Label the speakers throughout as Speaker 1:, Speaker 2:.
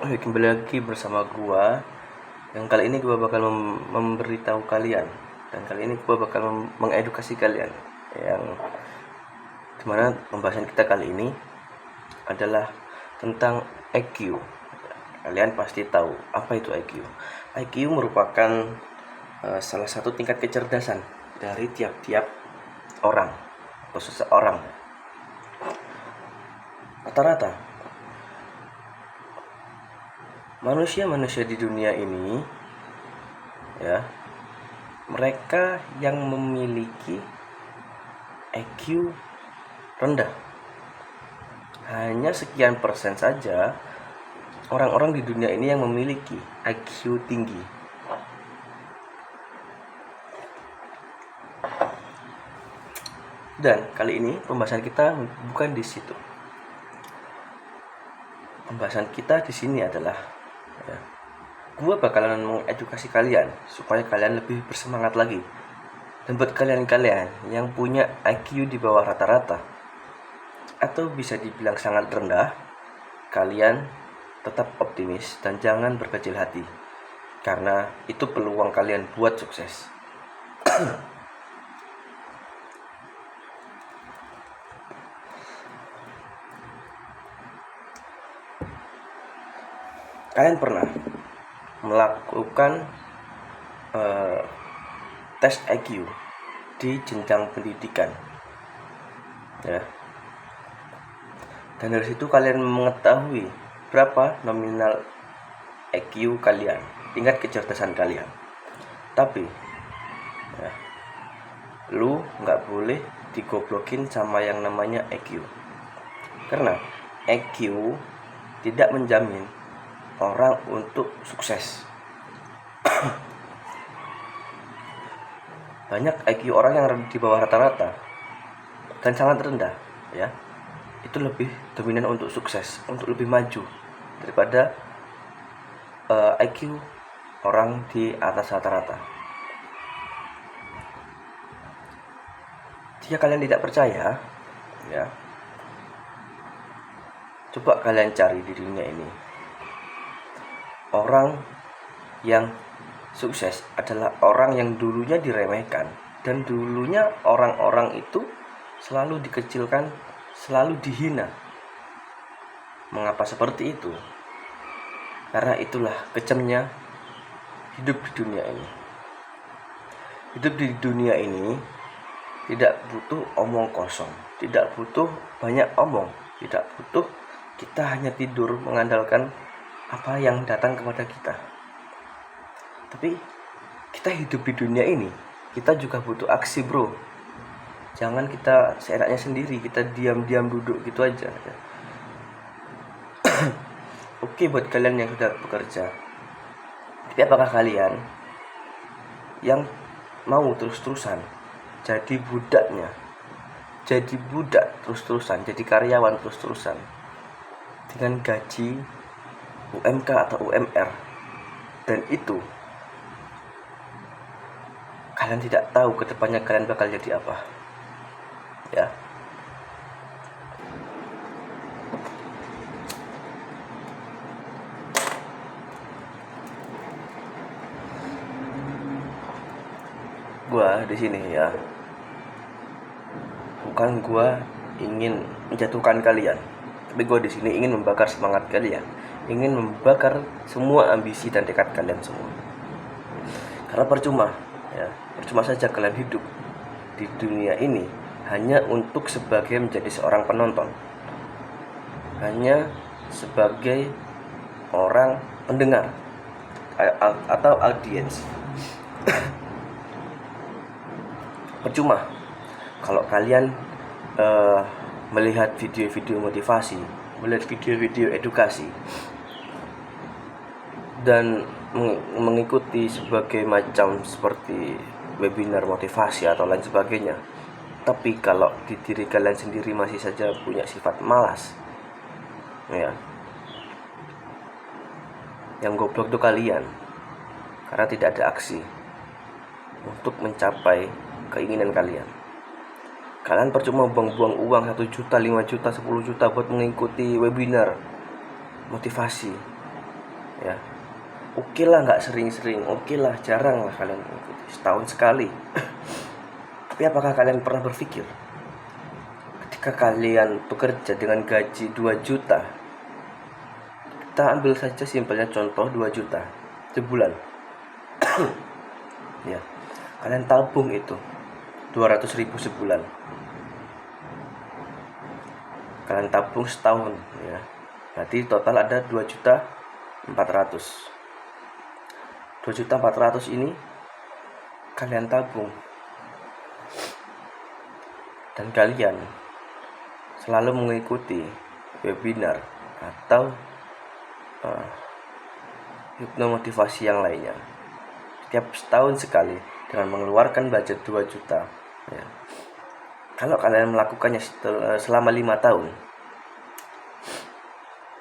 Speaker 1: Oke, kembali lagi bersama gua. Yang kali ini gua bakal memberitahu kalian, dan kali ini gua bakal mengedukasi kalian. Yang dimana pembahasan kita kali ini adalah tentang IQ. Kalian pasti tahu apa itu IQ. IQ merupakan salah satu tingkat kecerdasan dari tiap-tiap orang atau seseorang. Rata-rata manusia-manusia di dunia ini, ya, mereka yang memiliki IQ rendah. Hanya sekian persen saja orang-orang di dunia ini yang memiliki IQ tinggi. Dan kali ini pembahasan kita bukan di situ. Pembahasan kita di sini adalah, ya, gue bakalan mengedukasi kalian supaya kalian lebih bersemangat lagi. Dan buat kalian-kalian yang punya IQ di bawah rata-rata atau bisa dibilang sangat rendah, kalian tetap optimis dan jangan berkecil hati, karena itu peluang kalian buat sukses. Kalian pernah melakukan tes IQ di jenjang pendidikan, ya, dan dari situ kalian mengetahui berapa nominal IQ kalian, tingkat kecerdasan kalian. Tapi, ya, lu nggak boleh digoblokin sama yang namanya IQ, karena IQ tidak menjamin orang untuk sukses. Banyak IQ orang yang di bawah rata-rata dan sangat rendah, ya, itu lebih dominan untuk sukses, untuk lebih maju daripada IQ orang di atas rata-rata. Jika kalian tidak percaya, ya, coba kalian cari di dunia ini. Orang yang sukses adalah orang yang dulunya diremehkan, dan dulunya orang-orang itu selalu dikecilkan, selalu dihina. Mengapa seperti itu? Karena itulah kejamnya hidup di dunia ini. Hidup di dunia ini tidak butuh omong kosong, tidak butuh banyak omong, tidak butuh kita hanya tidur mengandalkan apa yang datang kepada kita. Tapi kita hidup di dunia ini, kita juga butuh aksi, bro. Jangan kita seenaknya sendiri, kita diam-diam duduk gitu aja, ya. Oke, buat kalian yang sudah bekerja, tapi apakah kalian yang mau terus-terusan jadi budaknya, jadi budak terus-terusan, jadi karyawan terus-terusan dengan gaji UMK atau UMR, dan itu kalian tidak tahu kedepannya kalian bakal jadi apa, ya? Gua di sini, ya, bukan gua ingin menjatuhkan kalian, tapi gua di sini ingin membakar semangat kalian, ingin membakar semua ambisi dan tekad kalian semua. Karena percuma, ya, percuma saja kalian hidup di dunia ini hanya untuk sebagai menjadi seorang penonton, hanya sebagai orang pendengar atau audiens. Percuma kalau kalian melihat video-video motivasi, melihat video-video edukasi, dan mengikuti sebagai macam seperti webinar motivasi atau lain sebagainya. Tapi kalau di diri kalian sendiri masih saja punya sifat malas, ya, yang goblok itu kalian, karena tidak ada aksi untuk mencapai keinginan kalian. Kalian percuma buang-buang uang 1 juta, 5 juta, 10 juta buat mengikuti webinar motivasi, ya. Oke lah nggak sering-sering, oke lah jarang lah kalian mengikuti, setahun sekali. Tapi apakah kalian pernah berpikir ketika kalian bekerja dengan gaji 2 juta, kita ambil saja simpelnya contoh 2 juta sebulan. Ya, kalian tabung itu 200.000 sebulan, kalian tabung setahun ya, berarti total ada 2.400.000. 2.400.000 ini kalian tabung, dan kalian selalu mengikuti webinar atau hipnomotivasi yang lainnya setiap setahun sekali dengan mengeluarkan budget 2 juta ya. Kalau kalian melakukannya selama 5 tahun,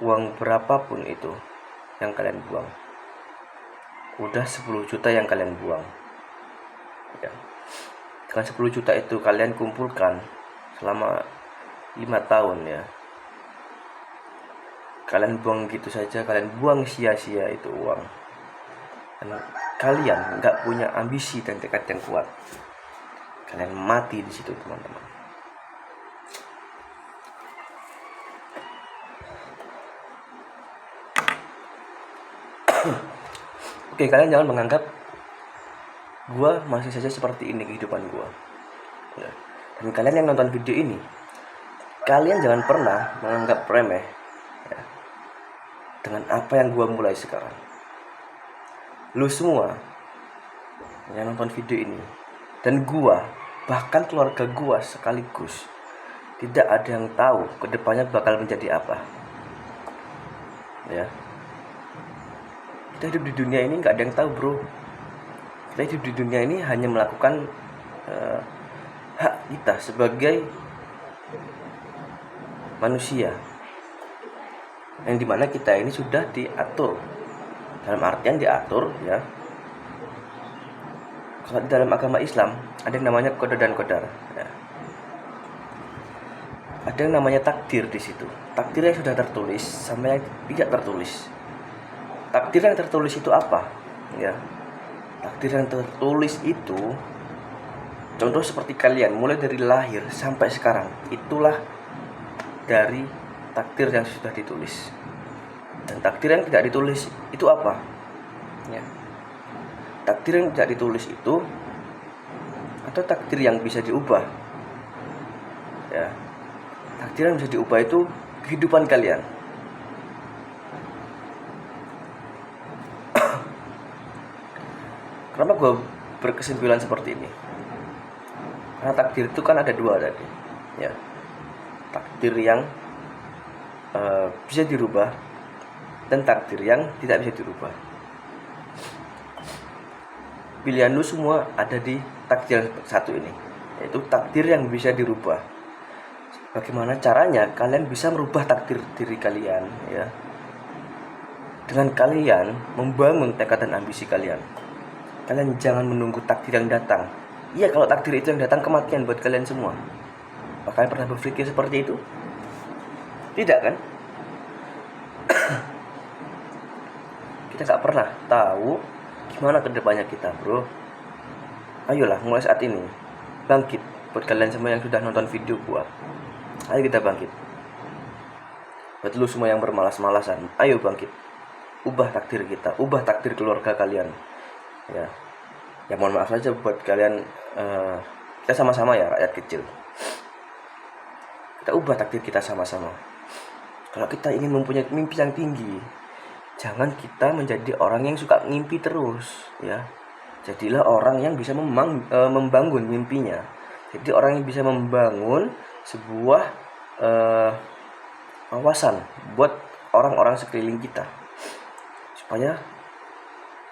Speaker 1: uang berapapun itu yang kalian buang, udah 10 juta yang kalian buang ya. Dengan 10 juta itu kalian kumpulkan selama 5 tahun ya, kalian buang gitu saja, kalian buang sia-sia itu uang, dan kalian nggak punya ambisi dan tekad yang kuat, kalian mati di situ teman-teman. Oke, kalian jangan menganggap gua masih saja seperti ini kehidupan gua ya. Dan kalian yang nonton video ini, kalian jangan pernah menganggap remeh ya, dengan apa yang gua mulai sekarang. Lu semua yang nonton video ini dan gua, bahkan keluarga gua sekaligus, tidak ada yang tahu kedepannya bakal menjadi apa ya. Kita hidup di dunia ini nggak ada yang tahu bro. Kita hidup di dunia ini hanya melakukan hak kita sebagai manusia, yang dimana kita ini sudah diatur, dalam artian diatur ya. Kalau di dalam agama Islam ada yang namanya qada dan qadar ya. Ada yang namanya takdir di situ. Takdir yang sudah tertulis sama yang tidak tertulis. Takdir yang tertulis itu apa ya? Takdir yang tertulis itu contoh seperti kalian mulai dari lahir sampai sekarang, itulah dari takdir yang sudah ditulis. Dan takdir yang tidak ditulis itu apa ya? Takdir yang tidak ditulis itu, atau takdir yang bisa diubah ya. Takdir yang bisa diubah itu kehidupan kalian. Kenapa gue berkesimpulan seperti ini? Karena takdir itu kan ada dua tadi ya. Takdir yang bisa dirubah dan takdir yang tidak bisa dirubah. Pilihan lu semua ada di takdir satu ini, yaitu takdir yang bisa dirubah. Bagaimana caranya kalian bisa merubah takdir diri kalian ya? Dengan kalian membangun tekad dan ambisi kalian. Kalian jangan menunggu takdir yang datang. Iya, kalau takdir itu yang datang kematian buat kalian semua. Apakah kalian pernah berpikir seperti itu? Tidak kan? Kita gak pernah tahu gimana kedepannya kita bro. Ayolah mulai saat ini bangkit. Buat kalian semua yang sudah nonton video gua, ayo kita bangkit. Buat lu semua yang bermalas-malasan, ayo bangkit. Ubah takdir kita, ubah takdir keluarga kalian ya. Ya mohon maaf saja buat kalian, kita sama-sama ya rakyat kecil. Kita ubah takdir kita sama-sama. Kalau kita ingin mempunyai mimpi yang tinggi, jangan kita menjadi orang yang suka ngimpi terus ya. Jadilah orang yang bisa membangun mimpinya. Jadi orang yang bisa membangun sebuah wawasan buat orang-orang sekeliling kita, supaya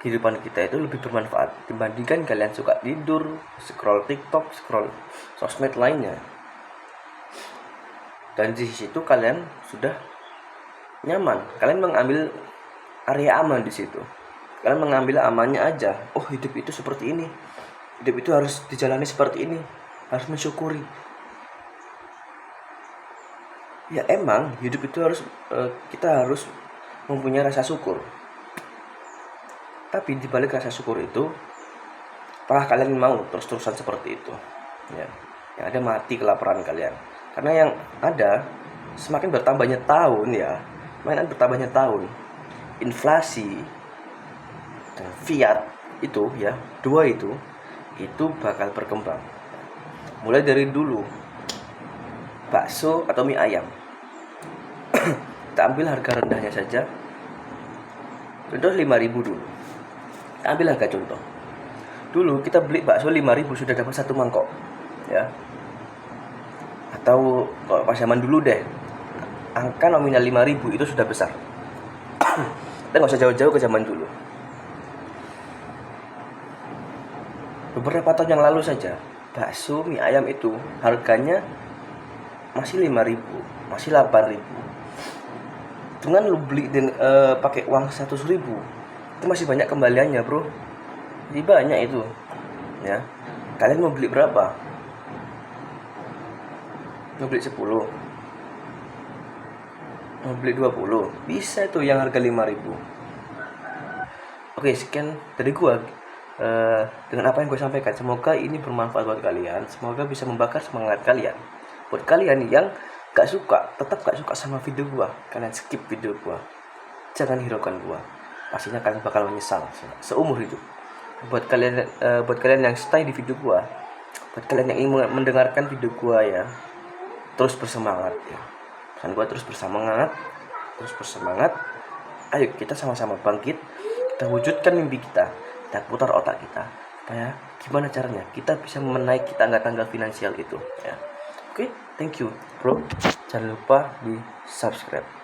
Speaker 1: kehidupan kita itu lebih bermanfaat dibandingkan kalian suka tidur, scroll TikTok, scroll sosmed lainnya. Dan di situ kalian sudah nyaman, kalian mengambil area aman di situ. Kalian mengambil amannya aja. Oh, hidup itu seperti ini, hidup itu harus dijalani seperti ini, harus mensyukuri. Ya emang hidup itu harus kita harus mempunyai rasa syukur Tapi di balik rasa syukur itu, apakah kalian mau terus-terusan seperti itu? Ya, yang ada mati kelaparan kalian. Karena yang ada semakin bertambahnya tahun ya, mainan bertambahnya tahun, inflasi dan fiat itu ya, dua itu bakal berkembang. Mulai dari dulu bakso atau mie ayam. Kita ambil harga rendahnya saja. Contoh 5.000 dulu. Kita ambil harga contoh. Dulu kita beli bakso 5.000 sudah dapat satu mangkok. Ya. Atau kalau pas zaman dulu deh, angka nominal 5.000 itu sudah besar. Kita nggak usah jauh-jauh ke zaman dulu. Beberapa tahun yang lalu saja, bakso mie ayam itu harganya masih 5.000, masih 8.000. Dengan lu beli pakai uang 100.000, itu masih banyak kembaliannya, bro. Jadi banyak itu. Ya. Kalian mau beli berapa? Mau beli 10? Mau beli 20? Bisa itu yang harga 5.000. Oke, sekian dari gua. Dengan apa yang gue sampaikan, semoga ini bermanfaat buat kalian, semoga bisa membakar semangat kalian. Buat kalian yang tetap gak suka sama video gue, kalian skip video gue, jangan hiraukan gue, pastinya kalian bakal menyesal seumur hidup. Buat kalian yang stay di video gue, buat kalian yang ingin mendengarkan video gue ya, terus bersemangat ya. Pesan gue terus bersemangat. Ayo kita sama-sama bangkit, kita wujudkan mimpi kita putar otak kita supaya gimana caranya kita bisa menaiki tangga-tangga finansial itu ya. Oke, thank you bro, jangan lupa di subscribe.